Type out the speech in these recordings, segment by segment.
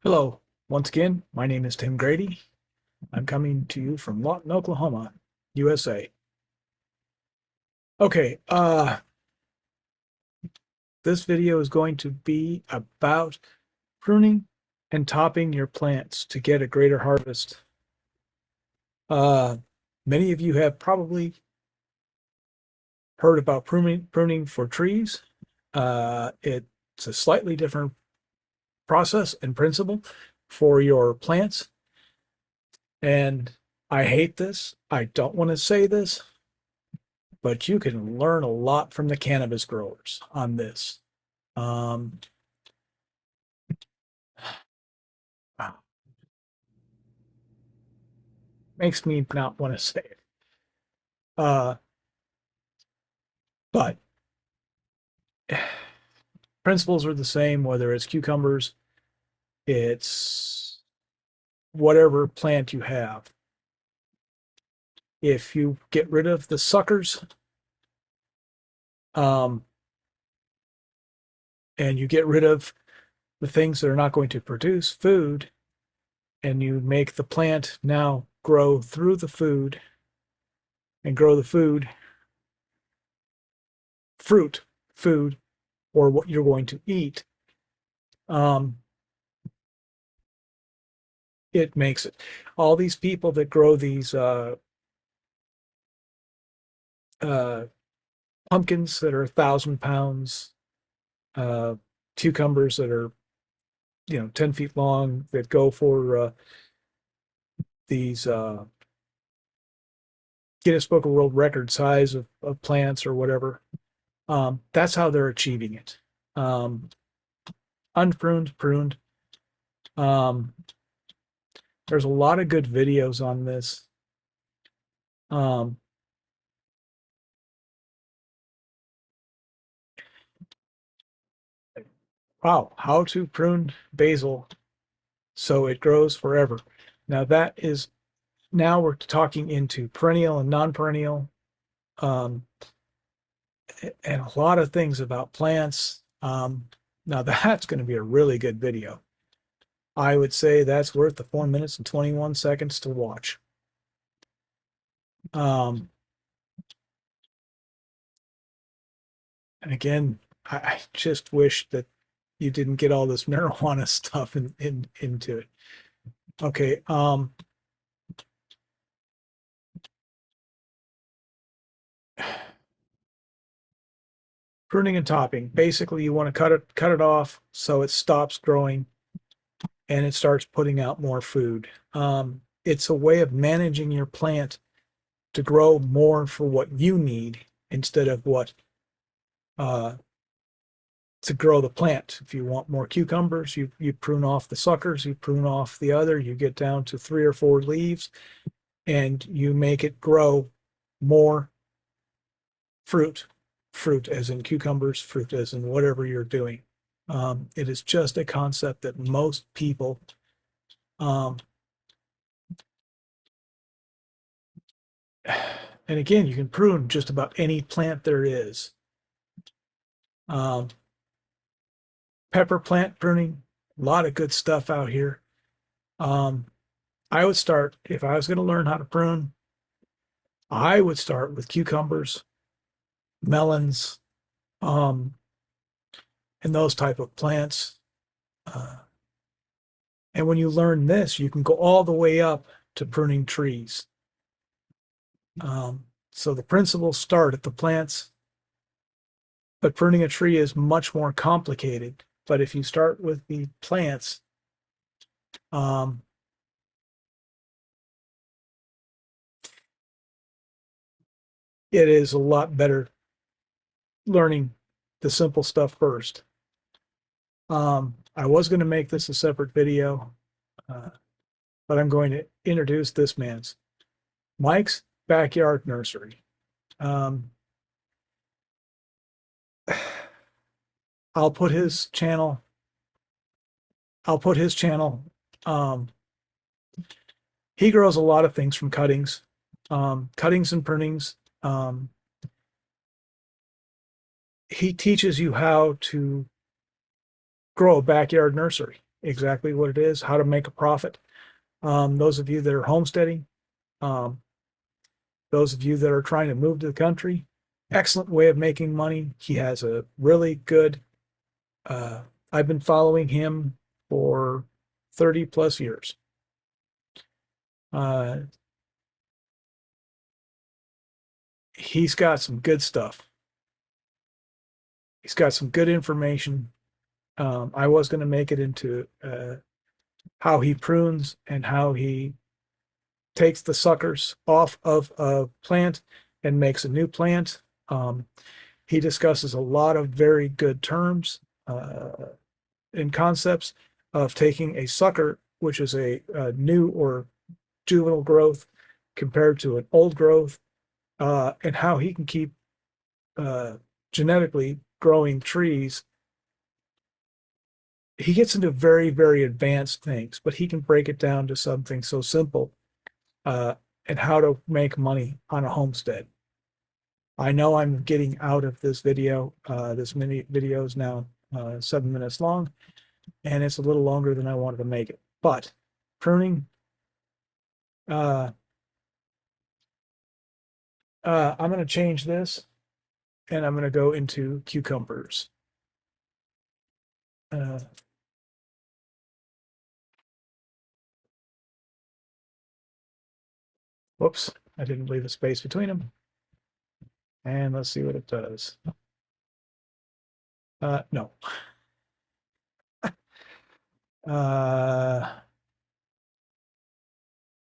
Hello, once again, my name is Tim Grady. I'm coming to you from Lawton, Oklahoma, USA. Okay, this video is going to be about pruning and topping your plants to get a greater harvest. Uh, Many of you have probably heard about pruning for trees. It's a slightly different process and principle for your plants. And I hate this. I don't want to say this, but you can learn a lot from the cannabis growers on this. Um, Makes me not want to say it. Uh, but principles are the same, whether it's cucumbers, it's whatever plant you have. If you get rid of the suckers, um, and you get rid of the things that are not going to produce food, and you make the plant now grow through the food and grow the food, or what you're going to eat, um, it makes it. All these people that grow these uh, pumpkins that are 1,000 pounds, uh, cucumbers that are 10 feet long, that go for these Guinness Book of World Record size of plants or whatever. That's how they're achieving it. Unpruned, pruned. Um, there's a lot of good videos on this. Wow, how to prune basil so it grows forever. Now now we're talking into perennial and non-perennial, um, and a lot of things about plants. Now that's going to be a really good video. I would say that's worth the 4 minutes and 21 seconds to watch. And again, I just wish that you didn't get all this marijuana stuff into it. Okay. Pruning and topping. Basically, you want to cut it off so it stops growing and it starts putting out more food. It's a way of managing your plant to grow more for what you need instead of what to grow the plant. If you want more cucumbers, you prune off the suckers, you prune off the other, you get down to 3 or 4 leaves, and you make it grow more fruit. Fruit as in cucumbers, fruit as in whatever you're doing. It is just a concept that most people and again, you can prune just about any plant there is. Pepper plant pruning, a lot of good stuff out here. I would start, if I was going to learn how to prune, I would start with cucumbers, melons, and those type of plants. And when you learn this, you can go all the way up to pruning trees. So the principles start at the plants, but pruning a tree is much more complicated. But if you start with the plants, it is a lot better learning the simple stuff first. I was going to make this a separate video, but I'm going to introduce this man's Mike's Backyard Nursery. I'll put his channel. He grows a lot of things from cuttings, cuttings and prunings. He teaches you how to grow a backyard nursery. exactly what it is, how to make a profit. Those of you that are homesteading, those of you that are trying to move to the country, excellent way of making money. He has a really good, I've been following him for 30 plus years. He's got some good stuff. He's got some good information. I was going to make it into how he prunes and how he takes the suckers off of a plant and makes a new plant. He discusses a lot of very good terms and concepts of taking a sucker, which is a new or juvenile growth, compared to an old growth, and how he can keep genetically growing trees. He gets into very, very advanced things, but he can break it down to something so simple, and how to make money on a homestead. I know I'm getting out of this video. This mini video is now 7 minutes long, and it's a little longer than I wanted to make it. But pruning, I'm going to change this, and I'm going to go into cucumbers. Whoops, I didn't leave a space between them. And let's see what it does. No.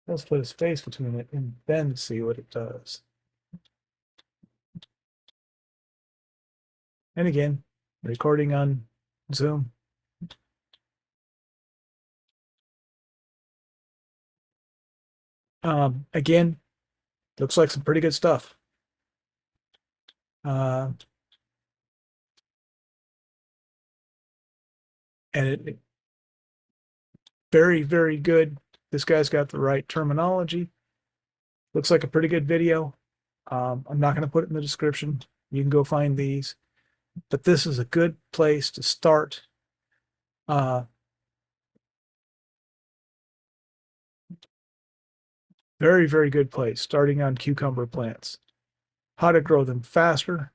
Let's put a space between it and then see what it does. And again, recording on Zoom. Again, looks like some pretty good stuff. And it very, very good. This guy's got the right terminology. Looks like a pretty good video. I'm not going to put it in the description. You can go find these. But this is a good place to start. Very, very good place starting on cucumber plants. How to grow them faster.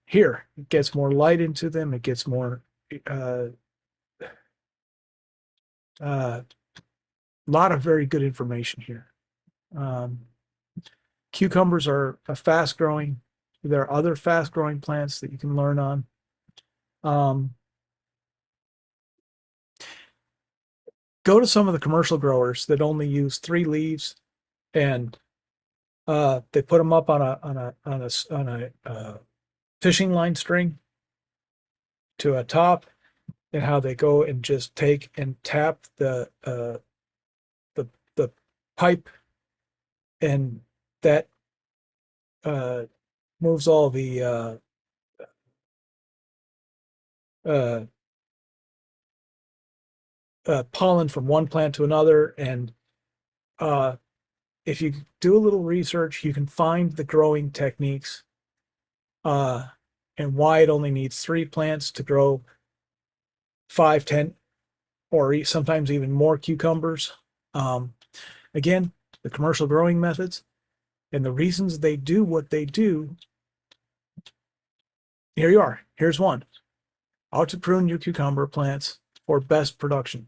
Here, it gets more light into them. It gets more, lot of very good information here. Cucumbers are a fast growing. There are other fast growing plants that you can learn on. Go to some of the commercial growers that only use 3 leaves, and they put them up on a fishing line string to a top, and how they go and just take and tap the pipe, and that moves all the pollen from one plant to another. And if you do a little research, you can find the growing techniques and why it only needs 3 plants to grow 5, 10, or sometimes even more cucumbers. Again, the commercial growing methods and the reasons they do what they do. Here you are. Here's one. How to prune your cucumber plants for best production.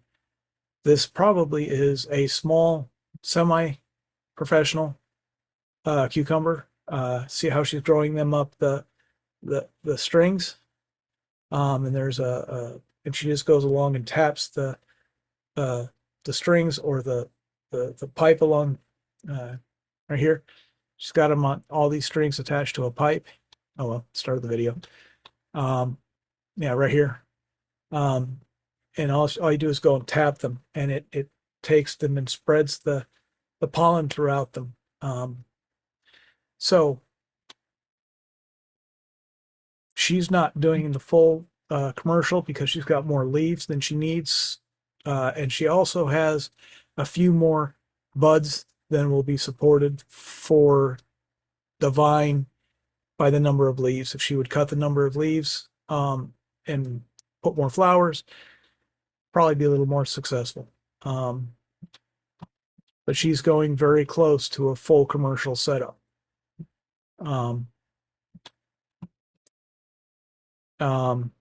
This probably is a small, semi-professional cucumber. See how she's growing them up the strings. And there's and she just goes along and taps the strings or the pipe along right here. She's got them on all these strings attached to a pipe. Oh well, start the video. Yeah, right here. And all you do is go and tap them, and it takes them and spreads the pollen throughout them. So she's not doing the full commercial because she's got more leaves than she needs, and she also has a few more buds than will be supported for the vine by the number of leaves. If she would cut the number of leaves and put more flowers, probably be a little more successful. But she's going very close to a full commercial setup. Um, um,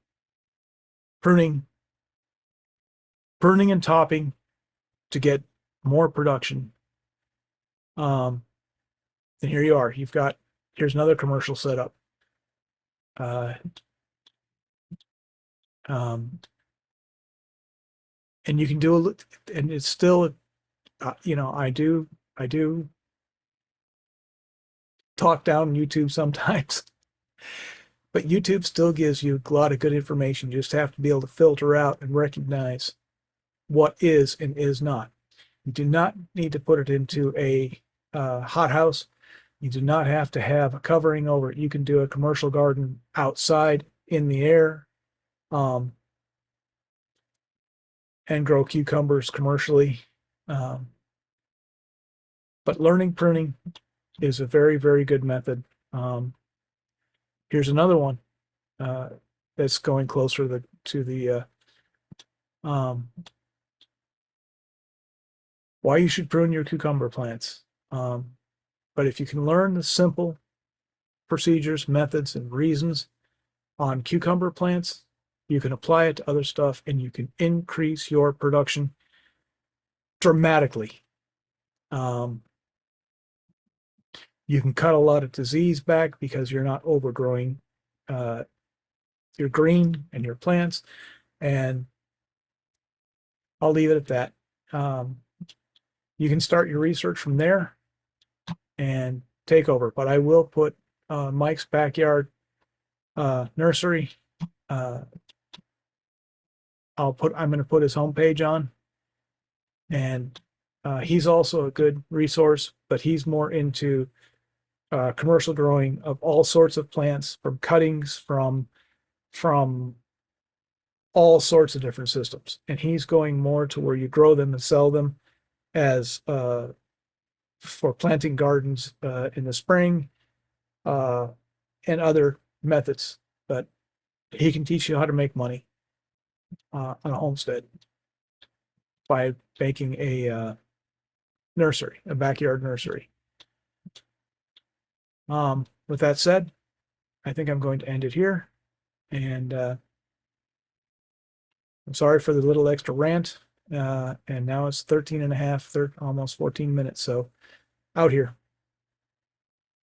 pruning and topping to get more production. And here you are. Here's another commercial setup. And you can do and it's still, I do talk down YouTube sometimes, but YouTube still gives you a lot of good information. You just have to be able to filter out and recognize what is and is not. You do not need to put it into a hothouse. You do not have to have a covering over it. You can do a commercial garden outside in the air, and grow cucumbers commercially. But learning pruning is a very, very good method. Here's another one that's going closer to the why you should prune your cucumber plants. But if you can learn the simple procedures, methods, and reasons on cucumber plants, you can apply it to other stuff and you can increase your production dramatically. You can cut a lot of disease back because you're not overgrowing your green and your plants. And I'll leave it at that. You can start your research from there and take over. But I will put Mike's backyard nursery. I'm going to put his homepage on, and he's also a good resource, but he's more into commercial growing of all sorts of plants, from cuttings, from all sorts of different systems. And he's going more to where you grow them and sell them as for planting gardens in the spring, and other methods. But he can teach you how to make money on a homestead by making a nursery, a backyard nursery. With that said, I think I'm going to end it here. And I'm sorry for the little extra rant. And now it's 13 and a half, almost 14 minutes. So out here.